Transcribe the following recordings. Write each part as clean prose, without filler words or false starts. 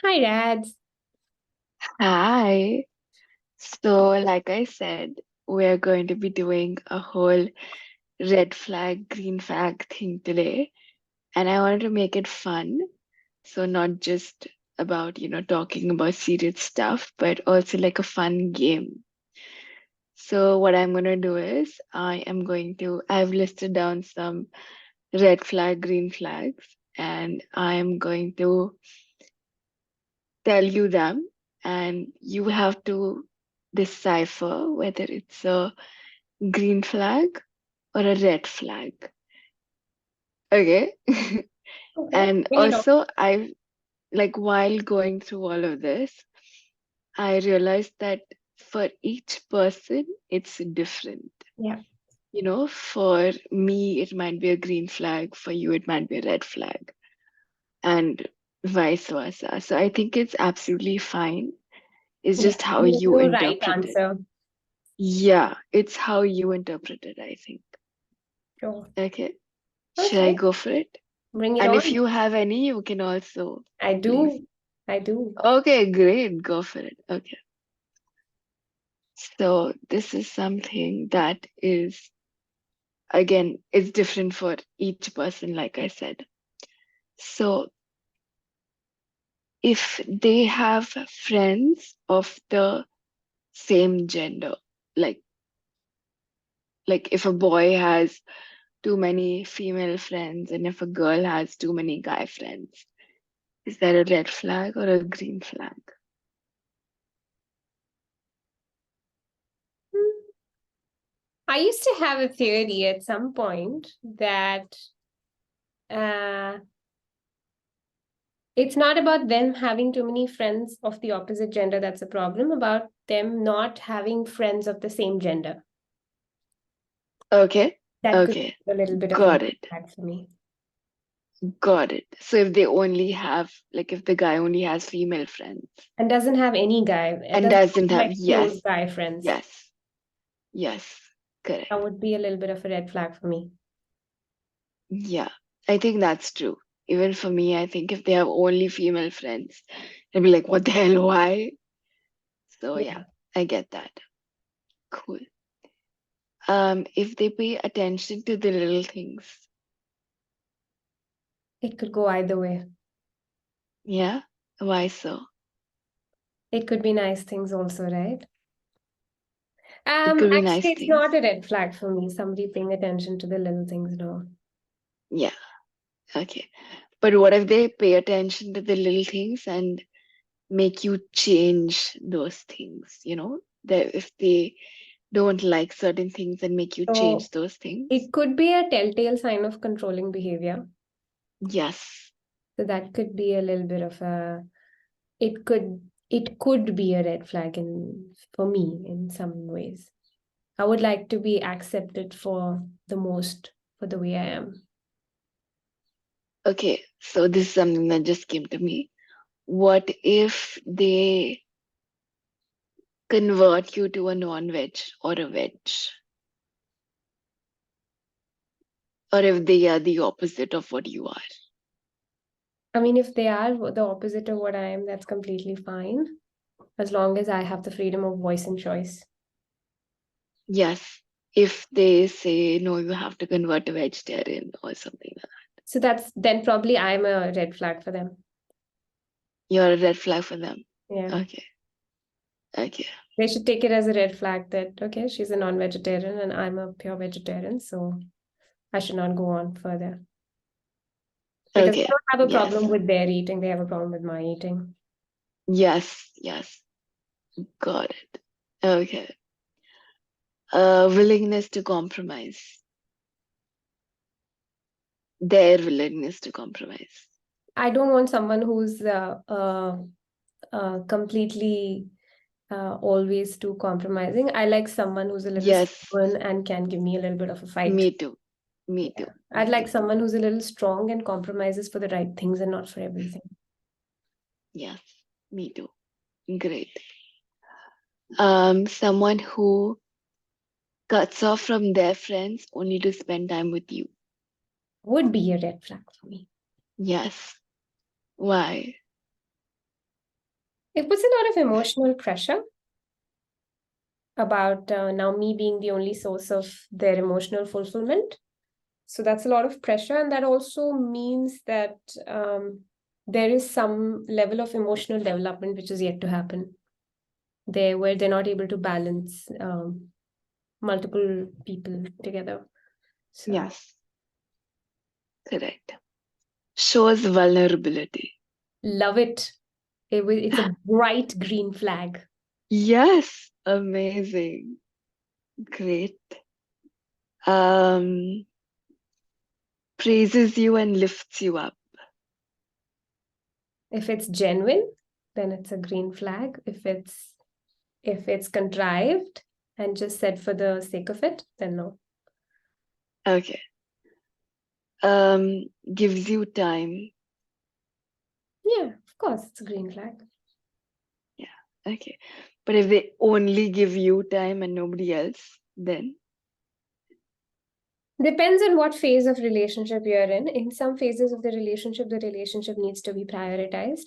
Hi, Rads. Hi. So, like I said, we're going to be doing a whole red flag, green flag thing today. And I wanted to make it fun. So, not just about, talking about serious stuff, but also like a fun game. So, what I'm going to do is I've listed down some red flag, green flags, and I am going to tell you them, and you have to decipher whether it's a green flag or a red flag. Okay. Okay, And bring it on. also, I like while going through all of this, I realized that for each person, it's different. Yeah. For me, it might be a green flag, for you, it might be a red flag, and vice versa. So I think it's absolutely fine. It's Yeah. just how There's you no right interpret it. answer. Yeah, it's how you interpret it, I think. Sure. Okay. Should I Okay, go for it? bring it And if on. you have any, you can also, I please. do. I do. Okay, great. Go for it. Okay. So this is something that is, again, it's different for each person, like I said. So if they have friends of the same gender, like like if a boy has too many female friends and if a girl has too many guy friends, is that a red flag or a green flag? Hmm. I used to have a theory at some point that uh, it's not about them having too many friends of the opposite gender that's a problem, about them not having friends of the same gender. Okay, That could okay, be a little bit of a got it, flag for me. got it. So if they only have, like, if the guy only has female friends And doesn't have any guy, it and doesn't doesn't have have, like close yes, guy friends. yes, yes, That correct. would be a little bit of a red flag for me. Yeah, I think that's true. Even for me, I think if they have only female friends, they'll be like, what the hell, why? So yeah, Yeah. I get that. Cool. If they pay attention to the little things, It could go either way. yeah, why so? It could be nice things also, right? It could be nice Actually, it's things. not a red flag for me. Somebody paying attention to the little things, no. Yeah, okay. But what if they pay attention to the little things and make you change those things, That if they don't like certain things and make you change So those things? it could be a telltale sign of controlling behavior. Yes. So that could be a little bit of a it could be a red flag in for me in some ways. I would like to be accepted for the most for the way I am. Okay, so this is something that just came to me. What if they convert you to a non-veg or a veg? Or if they are the opposite of what you are? I mean, if they are the opposite of what I am, that's completely fine, as long as I have the freedom of voice and choice. Yes. If they say, no, you have to convert to vegetarian or something like that. So that's then probably I'm a red flag for them. You're a red flag for them. Yeah. Okay. Okay. They should take it as a red flag that, okay, she's a non-vegetarian and I'm a pure vegetarian, so I should not go on further. Because I Okay. don't have a Yes. problem with their eating, they have a problem with my eating. Yes. Yes. Got it. Okay. Willingness to compromise. Their willingness to compromise. I don't want someone who's completely always too compromising. I like someone who's a little Yes. stubborn and can give me a little bit of a fight. Me too. Me Yeah. too. I'd Me like too. someone who's a little strong and compromises for the right things and not for everything. Yes. Me too. Great. Someone who cuts off from their friends only to spend time with you. Would be a red flag for me. Yes. Why? It puts a lot of emotional pressure about now me being the only source of their emotional fulfillment. So that's a lot of pressure. And that also means that there is some level of emotional development which is yet to happen there, where they're not able to balance multiple people together. So Yes, correct. Shows vulnerability. love it. It's a bright green flag. Yes, amazing. Great. Um, praises you and lifts you up. If it's genuine, then it's a green flag. If it's contrived and just said for the sake of it, then no. Okay. Gives you time. Yeah, of course, it's a green flag. Okay. But if they only give you time and nobody else, then Depends on what phase of relationship you're in. In some phases of the relationship needs to be prioritized.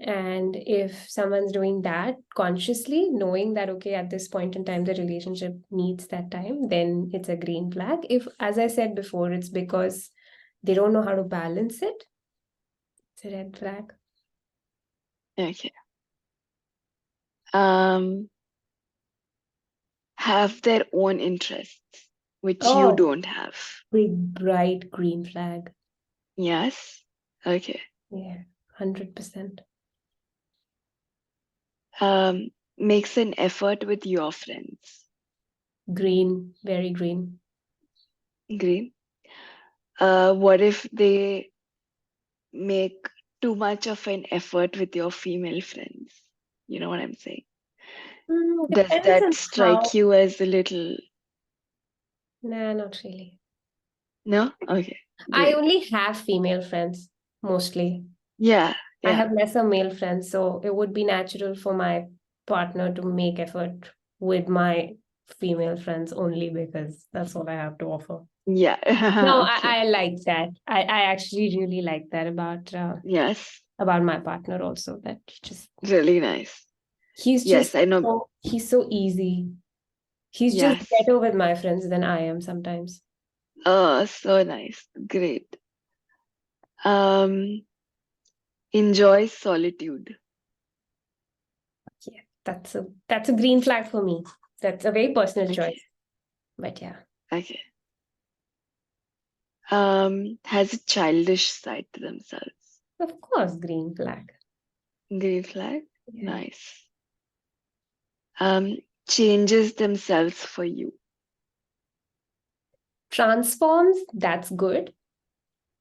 And if someone's doing that consciously, knowing that, okay, at this point in time, the relationship needs that time, then it's a green flag. If, as I said before, it's because they don't know how to balance it, it's a red flag. okay. Have their own interests, which you Oh, don't have. big, bright green flag. Yes. Okay. Yeah, 100%. Makes an effort with your friends. Green, very green. Green. What if they make too much of an effort with your female friends? You know what I'm saying? Does Depends that on strike how. you as a little? Nah, not really. No? Okay, I great. only have female friends mostly. Yeah, I yeah, have lesser male friends, so it would be natural for my partner to make effort with my female friends only because that's all I have to offer. yeah. No, Okay. I like that. I actually really like that Yes, about my partner also. That just really nice. he's Yes, just I know. he's so easy. He's just Yes. better with my friends than I am sometimes. Oh, so nice. Great. Um, enjoy solitude. Yeah, that's a green flag for me. That's a very personal Okay, choice. But yeah, okay. Has a childish side to themselves. of course, green flag. Green flag. Yeah. Nice. Um, changes themselves for you. Transforms, that's good.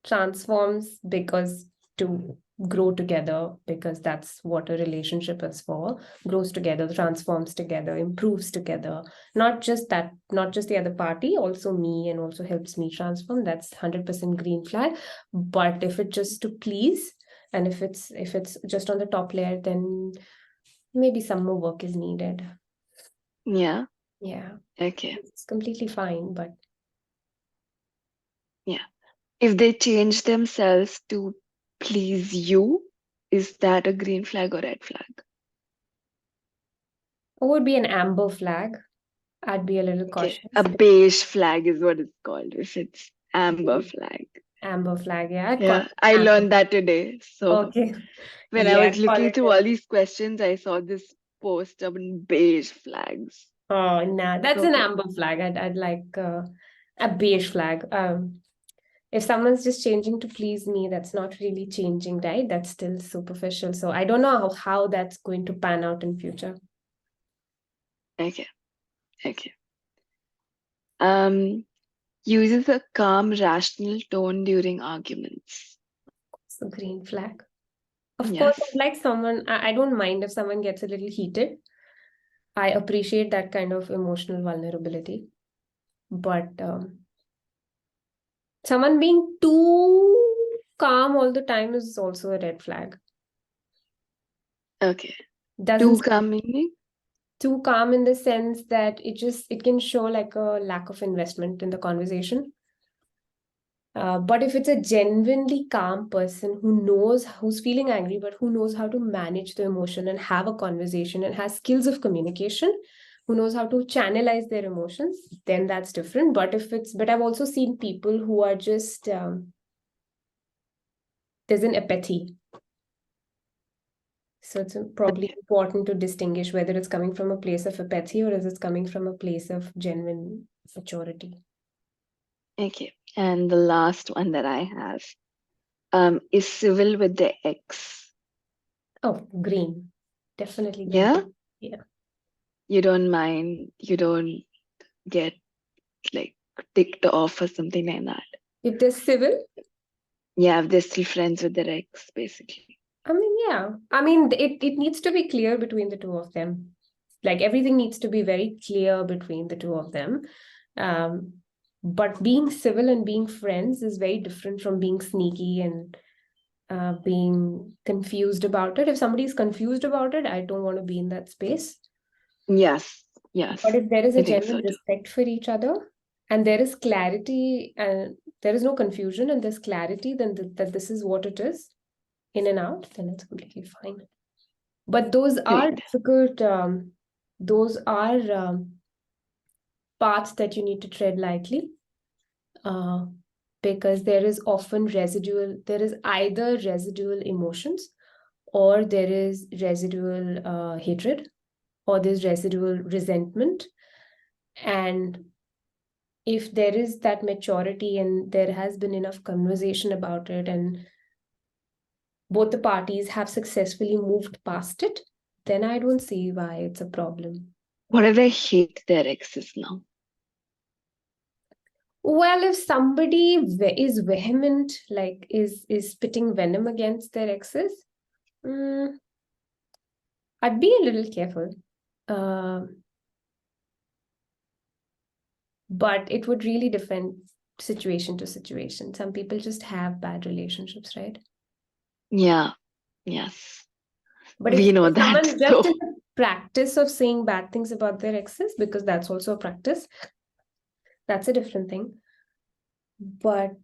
Transforms because to grow together, because that's what a relationship is for. Grows together, transforms together, improves together. Not just that, not just the other party, also me, and also helps me transform. That's 100% green flag. But if it's just to please, and if it's just on the top layer, then maybe some more work is needed. Yeah. Yeah, Okay. it's completely fine, but Yeah. If they change themselves to please you, is that a green flag or red flag? it would be an amber flag. I'd be a little Okay. A cautious. beige flag is what it's called if it's amber flag. Amber flag, yeah. I'd call Yeah, it I amber. learned that today. So Okay. when I Yeah, was I'd call looking it through a. all these questions, I saw this post on beige flags. Oh, nah, that's an Okay. amber flag. I'd like a beige flag. If someone's just changing to please me, that's not really changing, right? That's still superficial. So I don't know how that's going to pan out in future. Okay. Okay. Um, uses a calm, rational tone during arguments. So green flag. Of course, I'd Yes. like someone, I don't mind if someone gets a little heated. I appreciate that kind of emotional vulnerability. But someone being too calm all the time is also a red flag. Okay. Doesn't Too calm meaning? too calm in the sense that it can show like a lack of investment in the conversation. But if it's a genuinely calm person who's feeling angry, but who knows how to manage the emotion and have a conversation and has skills of communication, who knows how to channelize their emotions, then that's different. But I've also seen people who are just, there's an apathy. So it's probably important to distinguish whether it's coming from a place of apathy or is it coming from a place of genuine maturity. Okay. And the last one that I have is civil with the ex. Oh, green. Definitely green. Yeah? Yeah. You don't mind, you don't get like ticked off or something like that. If there's civil, Yeah, if they're still friends with their ex, basically. I mean, yeah. I mean, it needs to be clear between the two of them. Like everything needs to be very clear between the two of them. Um, but being civil and being friends is very different from being sneaky and being confused about it. If somebody is confused about it, I don't want to be in that space. Yes, But yes. if there is I a think so genuine too. respect for each other and there is clarity and there is no confusion and there's clarity, then that this is what it is, in and out, then it's completely fine. But those are Great. difficult, those are paths that you need to tread lightly, uh, because there is often there is either residual emotions or there is residual hatred or there's residual resentment. And if there is that maturity and there has been enough conversation about it and both the parties have successfully moved past it, then I don't see why it's a problem. What if they hate their exes now? Well, if somebody is vehement, like is spitting venom against their exes, I'd be a little careful. But it would really depend situation to situation. Some people just have bad relationships, right? Yeah, yes. But We know if that. someone's just So, in the practice of saying bad things about their exes, because that's also a practice, that's a different thing. But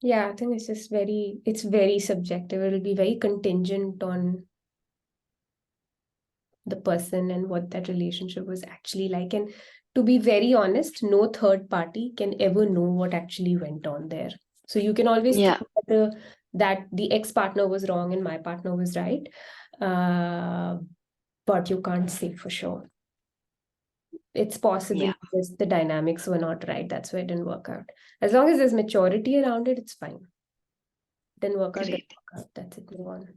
yeah, I think it's very subjective. It'll be very contingent on the person and what that relationship was actually like. And to be very honest, no third party can ever know what actually went on there. So you can always think yeah, that the ex-partner was wrong and my partner was right. But you can't say for sure. It's possible yeah, because the dynamics were not right. That's why it didn't work out. As long as there's maturity around it, it's fine. Didn't work out, didn't great. work out. That's it, move on.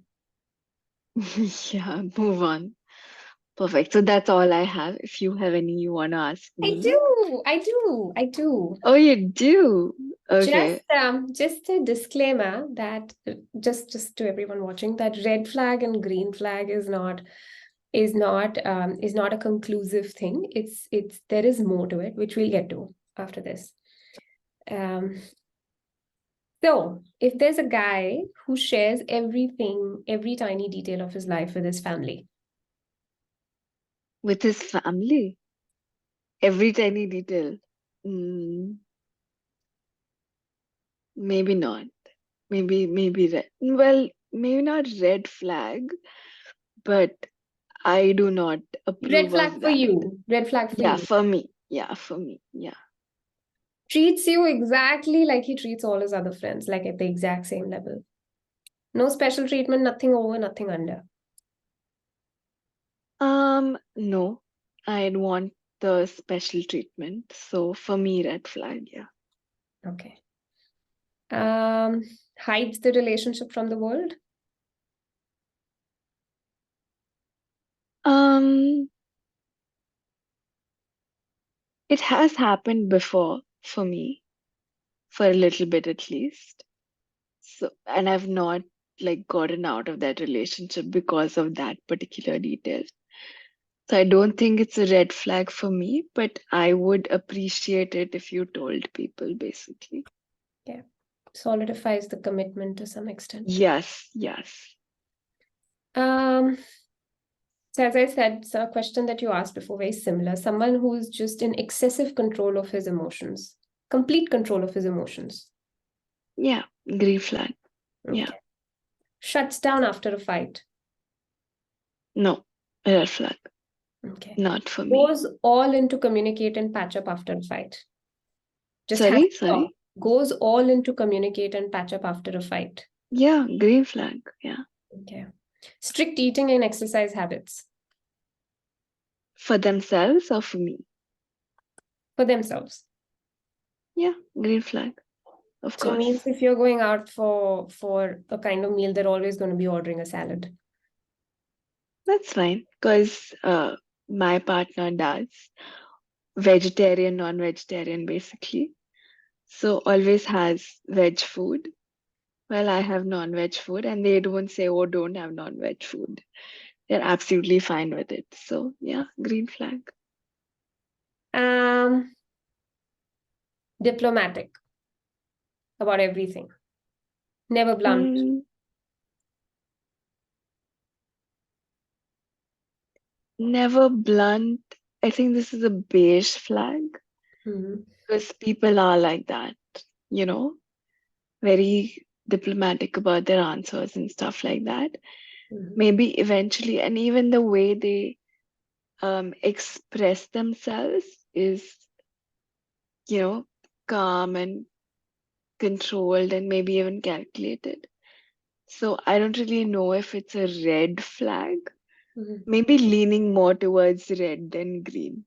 Yeah, move on. Perfect. So that's all I have. If you have any you want to ask I me. do, I do, I do. Oh, you do? Okay. Just a disclaimer that just to everyone watching that red flag and green flag is not a conclusive thing. It's there is more to it, which we'll get to after this. Um, so if there's a guy who shares everything, every tiny detail of his life with his family, With his family, every tiny detail. Mm, maybe not. Maybe red. Well, maybe not red flag, but I do not red approve flag of for that. you, red flag for Yeah, you. for me. Yeah, for me. Yeah. Treats you exactly like he treats all his other friends, like at the exact same level. No special treatment, nothing over, nothing under. No, I'd want the special treatment. So for me, red flag, yeah. Okay. Um, hides the relationship from the world. Um, it has happened before for me, for a little bit at least. So, and I've not like gotten out of that relationship because of that particular detail. So I don't think it's a red flag for me, but I would appreciate it if you told people, basically. Yeah. Solidifies the commitment to some extent. Yes, yes. Um, so as I said, it's a question that you asked before, very similar. Someone who's just in excessive control of his emotions, complete control of his emotions. Yeah, green flag. Yeah, Okay. Shuts down after a fight. no, red flag. Okay. Not for me. Goes all into communicate and patch up after a fight. Just has Sorry, to talk. sorry. Goes all into communicate and patch up after a fight. Yeah, green flag. Yeah, Okay. Strict eating and exercise habits for themselves or for me. for themselves. Yeah, green flag. Of So means course. if you're going out for a kind of meal, they're always going to be ordering a salad. That's fine because my partner does vegetarian, non-vegetarian basically. So always has veg food. Well, I have non-veg food, and they don't say, "Oh, don't have non-veg food." They're absolutely fine with it. So yeah, green flag. Um, Diplomatic about everything. Never blunt. Mm, never blunt. I think this is a beige flag Mhm. because people are like that, you know, very diplomatic about their answers and stuff like that. Mhm. Maybe eventually, and even the way they express themselves is, you know, calm and controlled and maybe even calculated. So I don't really know if it's a red flag. Mhm. Maybe leaning more towards red than green.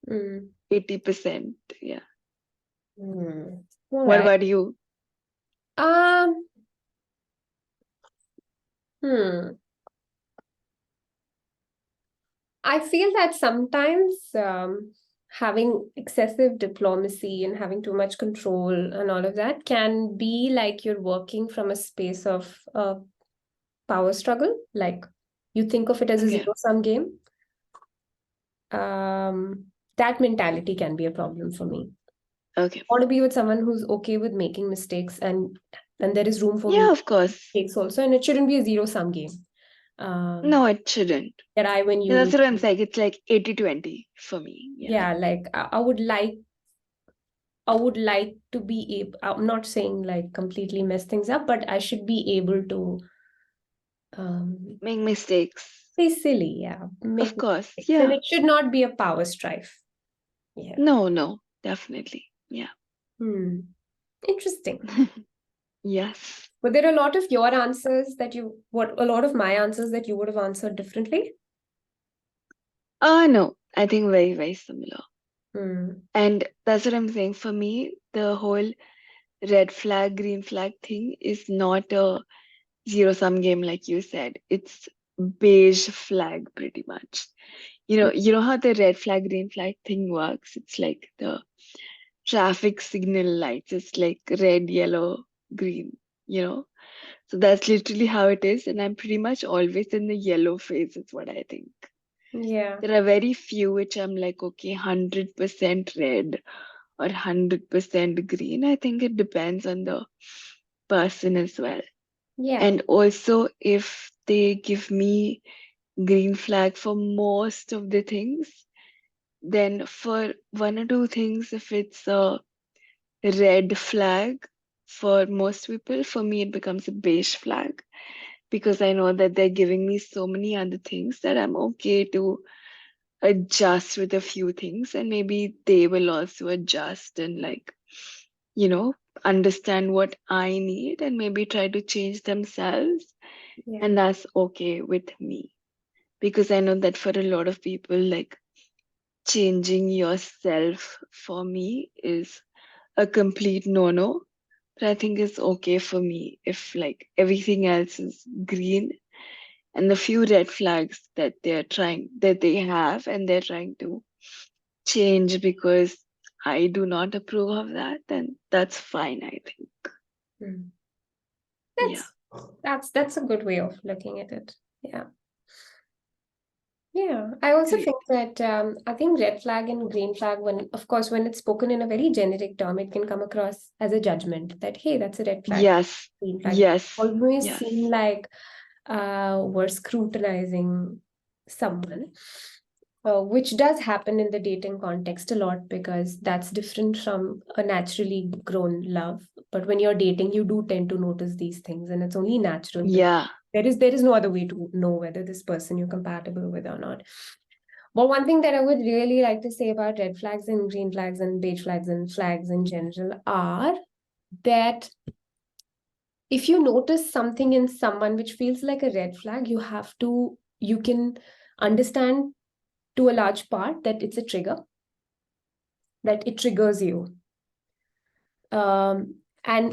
Mm. 80%. Yeah. Mm. All What right. about you? Um, hmm. I feel that sometimes having excessive diplomacy and having too much control and all of that can be like you're working from a space of power struggle. Like you think of it as a Okay. zero-sum game. That mentality can be a problem for me. Okay. I want to be with someone who's okay with making mistakes and there is room for me Yeah, of course. mistakes also, and it shouldn't be a zero-sum game. Um, No, it shouldn't. that I when Yeah, that's you what I'm saying. It's like 80-20 for me. Yeah. yeah, like I would like to be able, I'm not saying like completely mess things up, but I should be able to um, Make mistakes. say silly, yeah, make Of course. mistakes. And Yeah. it should not be a power strife. Yeah. No, no, definitely. Yeah. Hmm. Interesting. Yes. Were there a lot of your answers that a lot of my answers that you would have answered differently? No, I think very, very similar. Hmm. And that's what I'm saying. For me, the whole red flag, green flag thing is not a zero sum game like you said. It's beige flag pretty much. You know how the red flag, green flag thing works? It's like the traffic signal lights. It's like red, yellow, green, you know? So that's literally how it is. And I'm pretty much always in the yellow phase, is what I think. Yeah. There are very few which I'm like, okay, 100% red or 100% green. I think it depends on the person as well. Yeah. And also, if they give me green flag for most of the things, then for one or two things, if it's a red flag for most people, for me, it becomes a beige flag because I know that they're giving me so many other things that I'm okay to adjust with a few things, and maybe they will also adjust and, like, you know, understand what I need and maybe try to change themselves. Yeah. And that's okay with me because I know that for a lot of people, like, changing yourself for me is a complete no-no. But I think it's okay for me if, like, everything else is green and the few red flags that they have and they're trying to change because I do not approve of that, then that's fine, I think. Hmm. Yeah. That's that's a good way of looking at it. Yeah. Yeah, I also Great. think that I think red flag and green flag, when of course when it's spoken in a very generic term, it can come across as a judgment that hey, that's a red flag, Yes. green flag. Yes. Always seem Yes. like we're scrutinizing someone. which does happen in the dating context a lot because that's different from a naturally grown love. But when you're dating, you do tend to notice these things, and it's only natural because Yeah. there is no other way to know whether this person you're compatible with or not. But one thing that I would really like to say about red flags and green flags and beige flags and flags in general are that if you notice something in someone which feels like a red flag, you can understand to a large part that it's a trigger, that it triggers you. And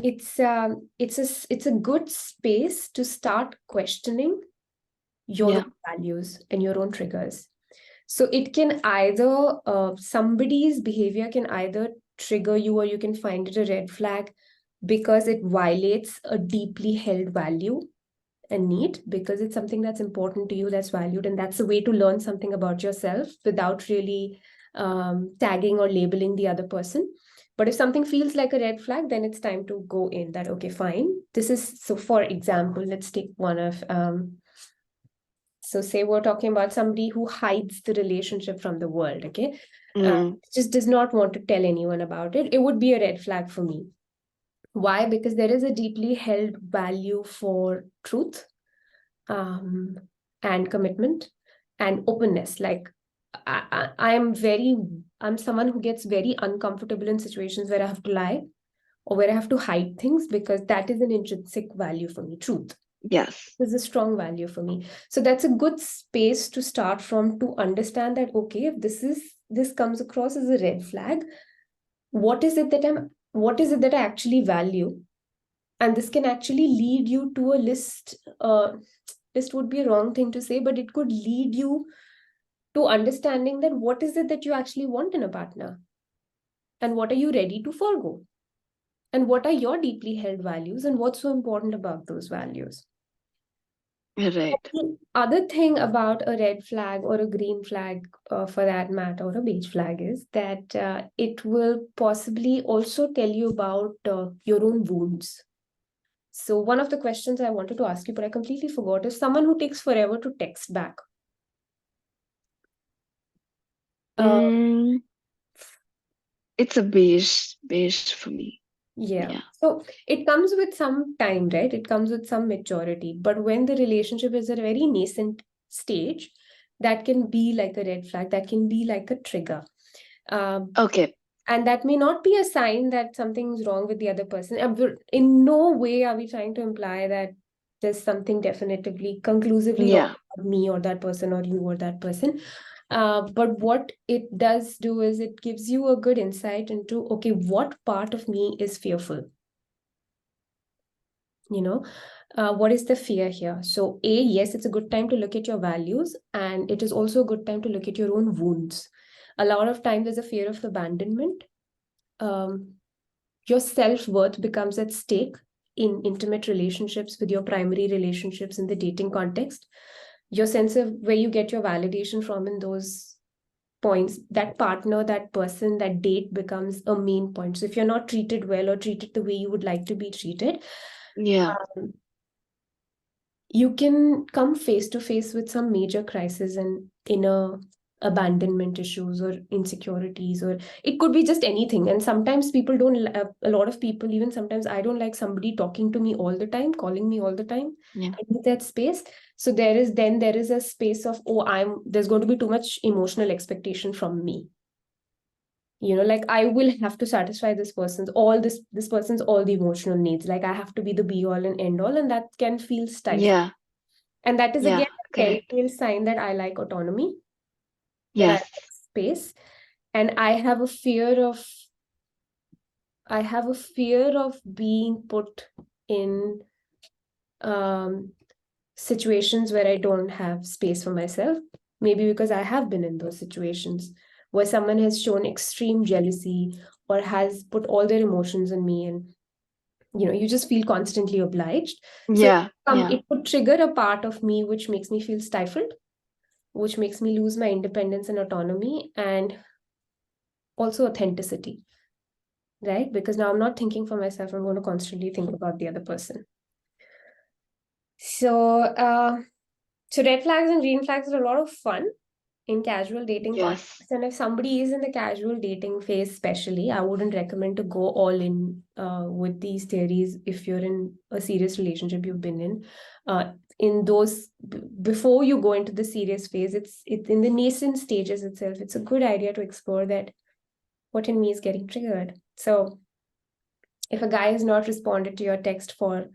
it's a good space to start questioning your Yeah. own values and your own triggers. So it can either somebody's behavior can either trigger you, or you can find it a red flag because it violates a deeply held value and need, because it's something that's important to you, that's valued, and that's a way to learn something about yourself without really tagging or labeling the other person. But if something feels like a red flag, then it's time to go in that, okay, fine. This is, so for example, let's take one of, so say we're talking about somebody who hides the relationship from the world, okay? Mm. Just does not want to tell anyone about it. It would be a red flag for me. Why? Because there is a deeply held value for truth, um, and commitment and openness. Like I'm someone who gets very uncomfortable in situations where I have to lie or where I have to hide things, because that is an intrinsic value for me. Truth Yes. is a strong value for me. So that's a good space to start from, to understand that, okay, if this comes across as a red flag, what is it that I actually value? And this can actually lead you to a list. List would be a wrong thing to say, but it could lead you to understanding that what is it that you actually want in a partner, and what are you ready to forego, and what are your deeply held values, and what's so important about those values. Right. The other thing about a red flag or a green flag, for that matter, or a beige flag, is that it will possibly also tell you about your own wounds. So one of the questions I wanted to ask you, but I completely forgot, is someone who takes forever to text back. Uh, Mm, it's a beige for me. yeah. Yeah. So it comes with some time, right? It comes with some maturity. But when the relationship is at a very nascent stage, that can be like a red flag, that can be like a trigger. Um, Okay. and that may not be a sign that something's wrong with the other person. In no way are we trying to imply that there's something definitively conclusively wrong Yeah. with me or that person or you or that person. But what it does do is it gives you a good insight into, okay, what part of me is fearful? You know, what is the fear here? So yes, it's a good time to look at your values, and it is also a good time to look at your own wounds. A lot of times there's a fear of abandonment. um, your self-worth becomes at stake in intimate relationships, with your primary relationships in the dating context. Your sense of where you get your validation from in those points, that partner, that person, that date becomes a main point. So if you're not treated well or treated the way you would like to be treated, Yeah. um, you can come face to face with some major crisis and inner abandonment issues or insecurities, or it could be just anything. And sometimes people don't, a lot of people, even sometimes I don't like somebody talking to me all the time, calling me all the time. Yeah. I need that space. So there is a space of, oh, there's going to be too much emotional expectation from me. Like I will have to satisfy this person's all the emotional needs. Like I have to be the be all and end all, and that can feel stifling. Yeah. And that is Yeah. again a Correct. telltale sign that I like autonomy, that I Yes. like space, and I have a fear of being put in um, situations where I don't have space for myself. Maybe because I have been in those situations where someone has shown extreme jealousy or has put all their emotions on me, and you just feel constantly obliged. So Yeah. Yeah. it could trigger a part of me which makes me feel stifled, which makes me lose my independence and autonomy, and also authenticity, right? Because now I'm not thinking for myself, I'm going to constantly think about the other person. So, so red flags and green flags are a lot of fun. in casual dating Yes. context. And if somebody is in the casual dating phase, especially, I wouldn't recommend to go all in with these theories if you're in a serious relationship you've been in. In those before you go into the serious phase, it's in the nascent stages itself. It's a good idea to explore that what in me is getting triggered. So if a guy has not responded to your text for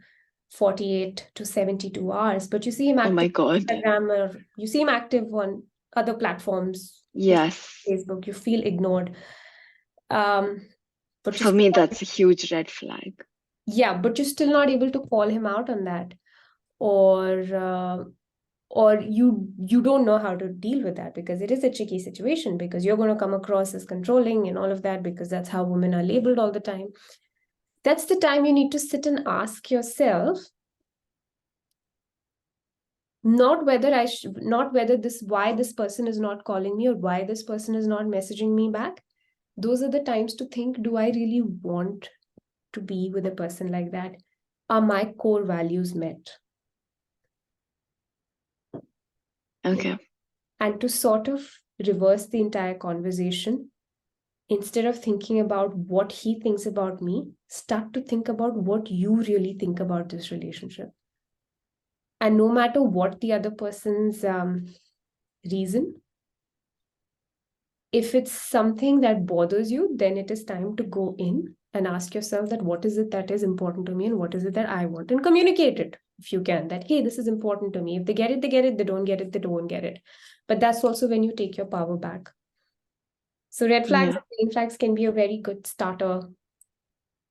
48 to 72 hours, but you see him Oh my active on God. Instagram or you see him active on other platforms, Yes. Facebook, you feel ignored. But For me, that's a huge red flag. yeah, but you're still not able to call him out on that, or you don't know how to deal with that because it is a tricky situation because you're going to come across as controlling and all of that because that's how women are labeled all the time. That's the time you need to sit and ask yourself, not whether why this person is not calling me or why this person is not messaging me back. Those are the times to think, do I really want to be with a person like that? Are my core values met? Okay. And to sort of reverse the entire conversation, instead of thinking about what he thinks about me, start to think about what you really think about this relationship. And no matter what the other person's reason, if it's something that bothers you, then it is time to go in and ask yourself that what is it that is important to me and what is it that I want, and communicate it if you can, that hey, this is important to me. If they get it, they get it. They don't get it, they don't get it. But that's also when you take your power back. So red flags Yeah. and green flags can be a very good starter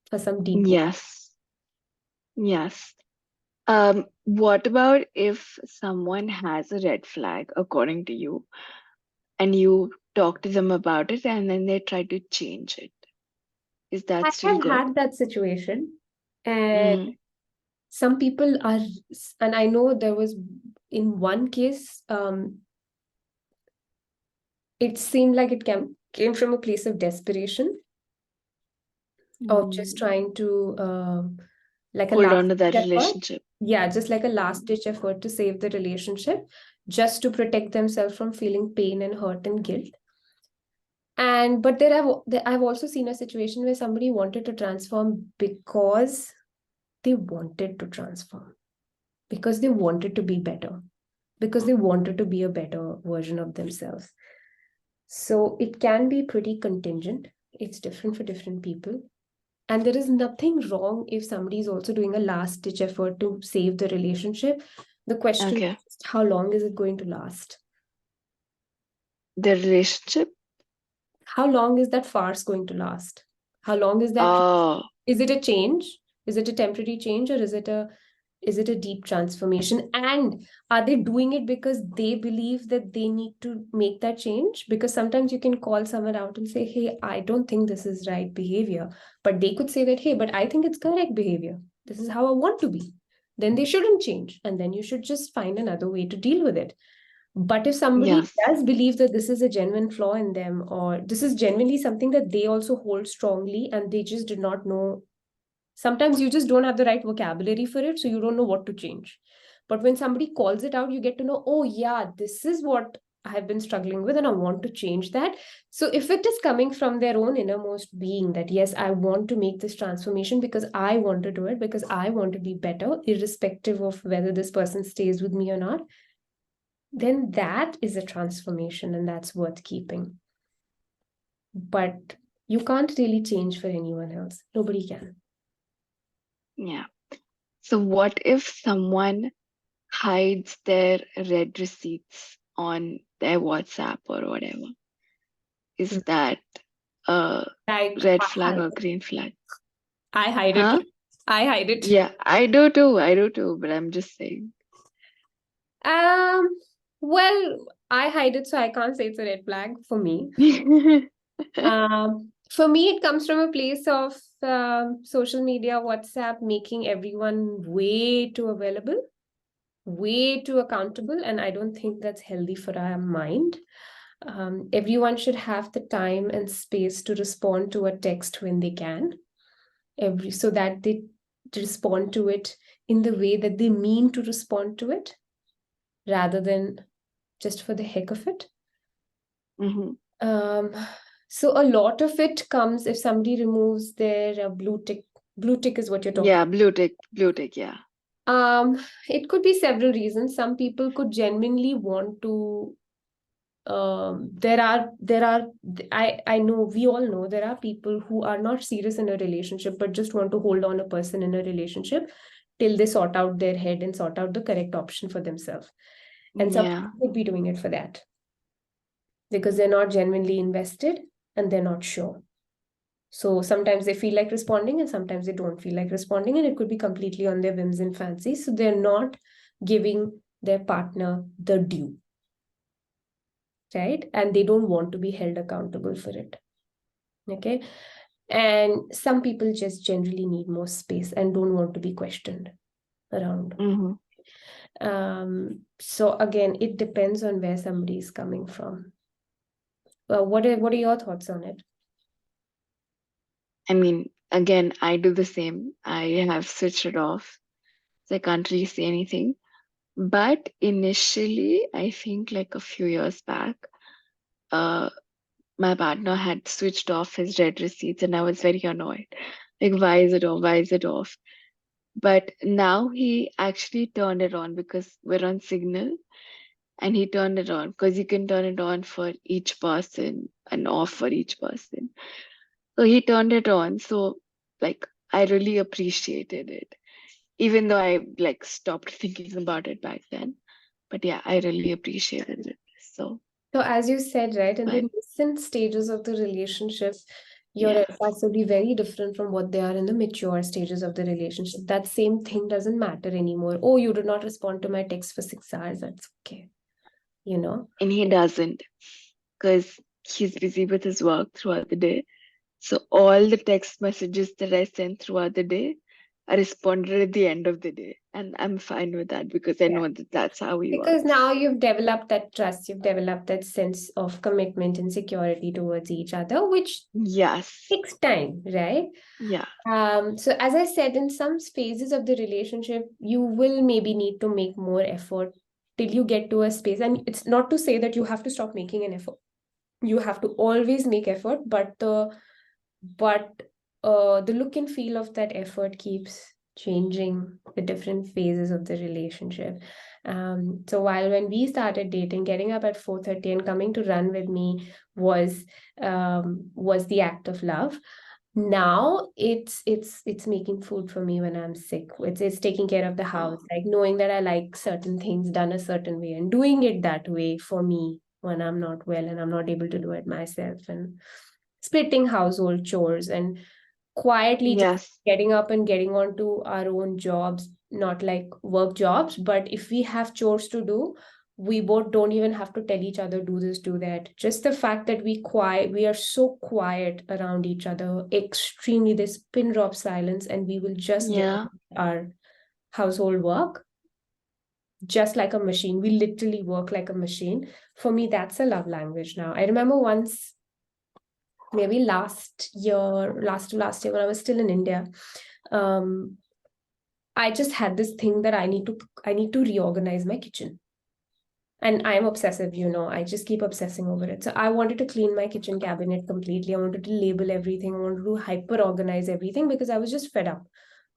for some deep work. Yes. Yes. What about if someone has a red flag, according to you, and you talk to them about it and then they try to change it? Is I that still have good? had that situation, and Mm. some people are, and I know there was in one case, it seemed like it came from a place of desperation, of just Mm. trying to like a Hold last on to that ditch effort. relationship. Yeah, just like a last ditch effort to save the relationship, just to protect themselves from feeling pain and hurt and guilt. And but I've also seen a situation where somebody wanted to transform because they wanted to transform, because they wanted to be better, because they wanted to be a better version of themselves. So it can be pretty contingent. It's different for different people. And there is nothing wrong if somebody is also doing a last ditch effort to save the relationship. The question Okay. is, how long is it going to last? The relationship? How long is that farce going to last? How long is that? Oh, Is it a change? Is it a temporary change, or is it a deep transformation? And are they doing it because they believe that they need to make that change? Because sometimes you can call someone out and say, hey, I don't think this is right behavior. But they could say that, hey, but I think it's correct behavior. This is how I want to be. Then they shouldn't change. And then you should just find another way to deal with it. But if somebody yes. does believe that this is a genuine flaw in them, or this is genuinely something that they also hold strongly and they just did not know, sometimes you just don't have the right vocabulary for it, so you don't know what to change. But when somebody calls it out, you get to know, oh yeah, this is what I've been struggling with and I want to change that. So if it is coming from their own innermost being that yes, I want to make this transformation because I want to do it, because I want to be better, irrespective of whether this person stays with me or not, then that is a transformation and that's worth keeping. But you can't really change for anyone else. Nobody can. Yeah. So what if someone hides their red receipts on their WhatsApp or whatever? Is that a Like, red flag or green flag? I hide it. Huh? I hide it. Yeah, I do too. I do too, but I'm just saying. Um, well, I hide it, so I can't say it's a red flag for me. For me, it comes from a place of social media, WhatsApp, making everyone way too available, way too accountable, and I don't think that's healthy for our mind. Everyone should have the time and space to respond to a text when they can, so that they respond to it in the way that they mean to respond to it, rather than just for the heck of it. Mm-hmm. Um, so a lot of it comes if somebody removes their blue tick. Blue tick is what you're talking. Yeah, blue tick, yeah. It could be several reasons. Some people could genuinely want to. There are. I know, we all know there are people who are not serious in a relationship but just want to hold on a person in a relationship till they sort out their head and sort out the correct option for themselves. And some Yeah. people could be doing it for that because they're not genuinely invested and they're not sure. So sometimes they feel like responding and sometimes they don't feel like responding, and it could be completely on their whims and fancies. So they're not giving their partner the due, right? And they don't want to be held accountable for it. Okay. And some people just generally need more space and don't want to be questioned around. Mm-hmm. So again, it depends on where somebody is coming from. What are your thoughts on it? I mean, again, I do the same. I have switched it off, so I can't really say anything. But initially, I think like a few years back, uh, my partner had switched off his read receipts, and I was very annoyed. Like, why is it off? Why is it off? But now he actually turned it on because we're on Signal, and he turned it on because you can turn it on for each person and off for each person. So he turned it on. So, like, I really appreciated it, even though I like stopped thinking about it back then. But yeah, I really appreciated it. So, So as you said, right, in the fine. nascent stages of the relationship, your Yeah. red flags will be very different from what they are in the mature stages of the relationship. That same thing doesn't matter anymore. Oh, you did not respond to my text for 6 hours. That's okay. You know? And he doesn't because he's busy with his work throughout the day. So all the text messages that I sent throughout the day, I responded at the end of the day. And I'm fine with that because I Yeah. know that that's how he Because works. now you've developed that trust, you've developed that sense of commitment and security towards each other, which Yes. takes time, right? Yeah. So as I said, in some phases of the relationship, you will maybe need to make more effort till you get to a space. And it's not to say that you have to stop making an effort. You have to always make effort, but the look and feel of that effort keeps changing the different phases of the relationship. So while when we started dating, getting up at 4:30 and coming to run with me was the act of love. Now it's making food for me when I'm sick. It's taking care of the Oh, house, like knowing that I like certain things done a certain way and doing it that way for me when I'm not well and I'm not able to do it myself, and splitting household chores and quietly just yes. getting up and getting on to our own jobs, not like work jobs, but if we have chores to do, we both don't even have to tell each other do this, do that. Just the fact that we are so quiet around each other, extremely, this pin drop silence, and we will just get Yeah. our household work just like a machine. We literally work like a machine. For me, that's a love language now. I remember once, maybe last year when I was still in India, um, I just had this thing that I need to reorganize my kitchen. And I'm obsessive, I just keep obsessing over it. So I wanted to clean my kitchen cabinet completely. I wanted to label everything. I wanted to hyper organize everything because I was just fed up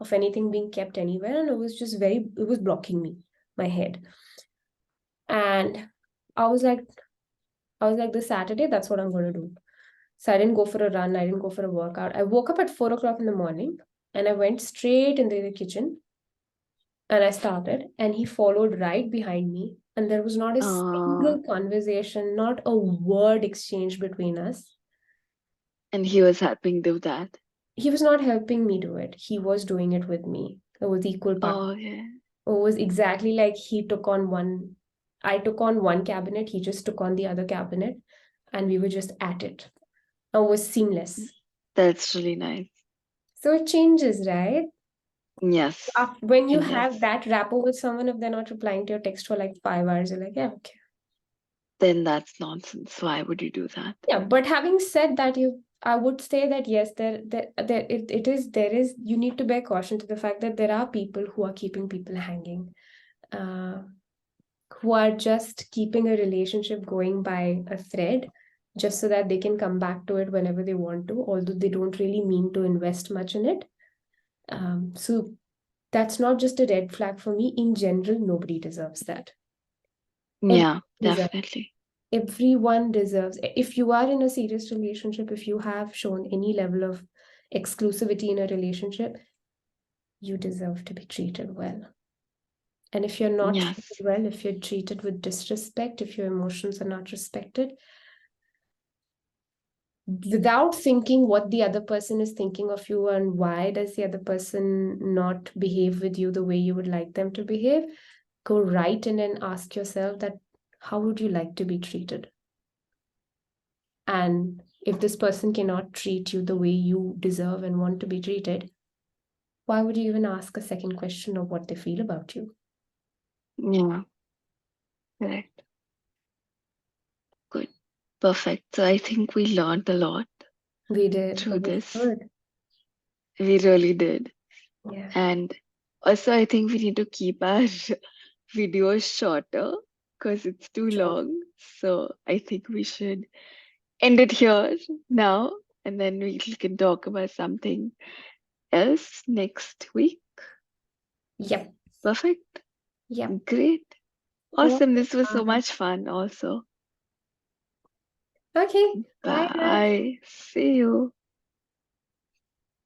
of anything being kept anywhere. And it was blocking me, my head. And I was like, this Saturday, that's what I'm going to do. So I didn't go for a run. I didn't go for a workout. I woke up at 4 o'clock in the morning and I went straight into the kitchen and I started, and he followed right behind me. And there was not a Uh, single conversation, not a word exchanged between us. and he was helping do that. He was not helping me do it. He was doing it with me. It was equal part. Oh, okay. It was exactly like I took on one cabinet, he just took on the other cabinet, and we were just at it. It was seamless. That's really nice. So it changes, right? Yes. When you And yes, have that rapport with someone, if they're not replying to your text for like 5 hours, you're like, yeah, okay. then that's nonsense. Why would you do that? Yeah, but having said that, I would say that yes, there is, you need to bear caution to the fact that there are people who are keeping people hanging, uh, who are just keeping a relationship going by a thread just so that they can come back to it whenever they want to, although they don't really mean to invest much in it. So that's not just a red flag for me. In general, nobody deserves that. Yeah, Deserve. definitely. Everyone deserves. If you are in a serious relationship, if you have shown any level of exclusivity in a relationship, you deserve to be treated well. And if you're not Yes. treated well, if you're treated with disrespect, if your emotions are not respected, without thinking what the other person is thinking of you and why does the other person not behave with you the way you would like them to behave, go right in and ask yourself that how would you like to be treated? And if this person cannot treat you the way you deserve and want to be treated, why would you even ask a second question of what they feel about you? Yeah. Correct. Good. Perfect. So I think we learned a lot We did. through It was this. good. We really did. Yeah. And also, I think we need to keep our videos shorter because it's too Sure. long. So I think we should end it here now, and then we can talk about something else next week. Yep. Perfect. Yep. Great. All Awesome. This was so right. much fun, also. Okay. Bye, guys. Bye. See you.